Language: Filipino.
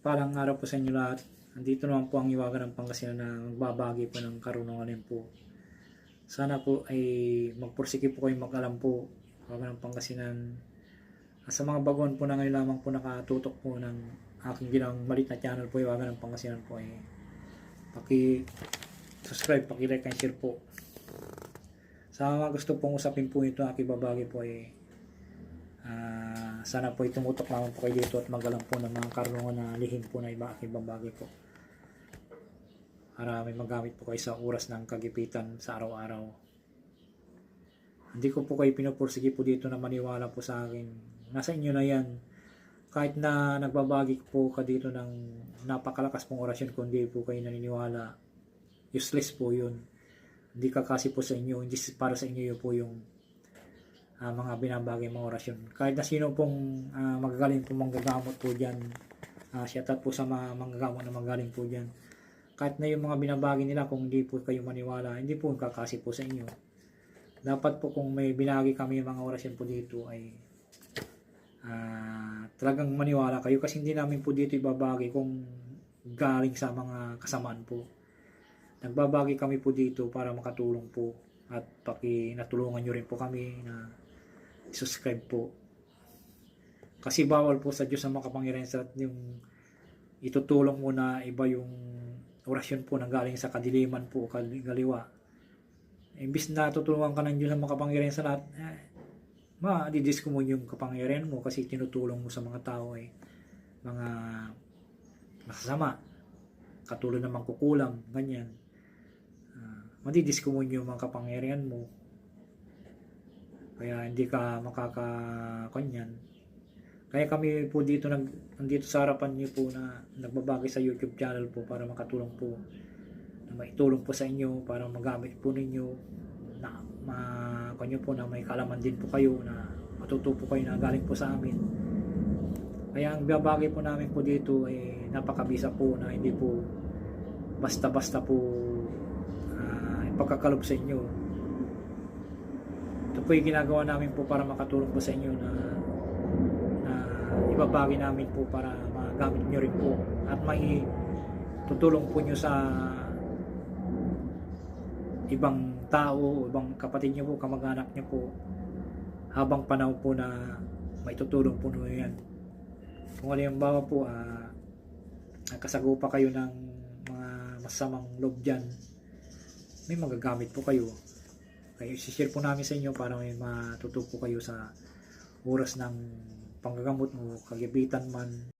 Palang araw po sa inyo lahat. Andito naman po ang Iwagan ng Pangasinan na magbabagi po ng karunungan po. Sana po ay magpursige po kayo mag-alam po. Iwagan ng Pangasinan. At sa mga baguhan po na ngayon lamang po nakatutok po ng aking ginawang malit na channel po, Iwagan ng Pangasinan po, ay paki-subscribe, paki-like and share po. Sa mga gusto pong usapin po ito aking babagi po ay sana po itumutok naman po kayo dito at magalang po ng mga karunungan na lihim po na iba aking babagi po, para may magamit po kayo sa oras ng kagipitan sa araw-araw. Hindi ko po kayo pinupursige po dito na maniwala po sa akin. Nasa inyo na yan. Kahit na nagbabagi po ka dito ng napakalakas pong orasyon, kung hindi po kayo naniniwala, useless po yun. Hindi kakasi po sa inyo, hindi para sa inyo yun po yung mga binabagay mga orasyon. Kahit na sino pong magagaling po manggagamot po dyan, shout out po sa mga manggagamot na magaling po dyan. Kahit na yung mga binabagay nila, kung hindi po kayo maniwala, hindi po kakasi po sa inyo. Dapat po kung may binagi kami mga orasyon po dito ay talagang maniwala kayo, kasi hindi namin po dito ibabagay kung galing sa mga kasamaan po. Nagbabagi kami po dito para makatulong po at natulungan nyo rin po kami na subscribe po. Kasi bawal po sa Diyos na makapangyarihan sa yung itutulong mo na iba yung orasyon po na galing sa kadiliman po, kaliwa. Imbis na tutulungan ka ng Diyos na makapangyarihan sa lahat, ma-didis mo yung kapangyarihan mo kasi tinutulong mo sa mga tao ay mga masasama, katulad ng mangkukulam, ganyan. Madidis mo yung mga kapangyarihan mo, kaya hindi ka makakakanyan. Kaya kami po dito nandito sa harapan niyo po na nagbabagi sa YouTube channel po para makatulong po, na maitulong po sa inyo, para magamit po ninyo na kanyo po na may kalaman din po kayo, na matuto po kayo na galing po sa amin. Kaya ang babagay po namin po dito ay napakabisa po, na hindi po basta-basta po ipagkakalob sa inyo. Ito po yung ginagawa namin po para makatulong po sa inyo, na ibabagi namin po para magamit nyo rin po at may tutulong po nyo sa ibang tao, ibang kapatid nyo po, kamag-anak nyo po, habang panahon po na may tutulong po nyo yan. Kung halimbawa po nakasagupa kayo ng mga masamang loob dyan, may magagamit po kayo. Kaya isi-share po namin sa inyo para may matuto po kayo sa oras ng panggagamot mo, kagipitan man,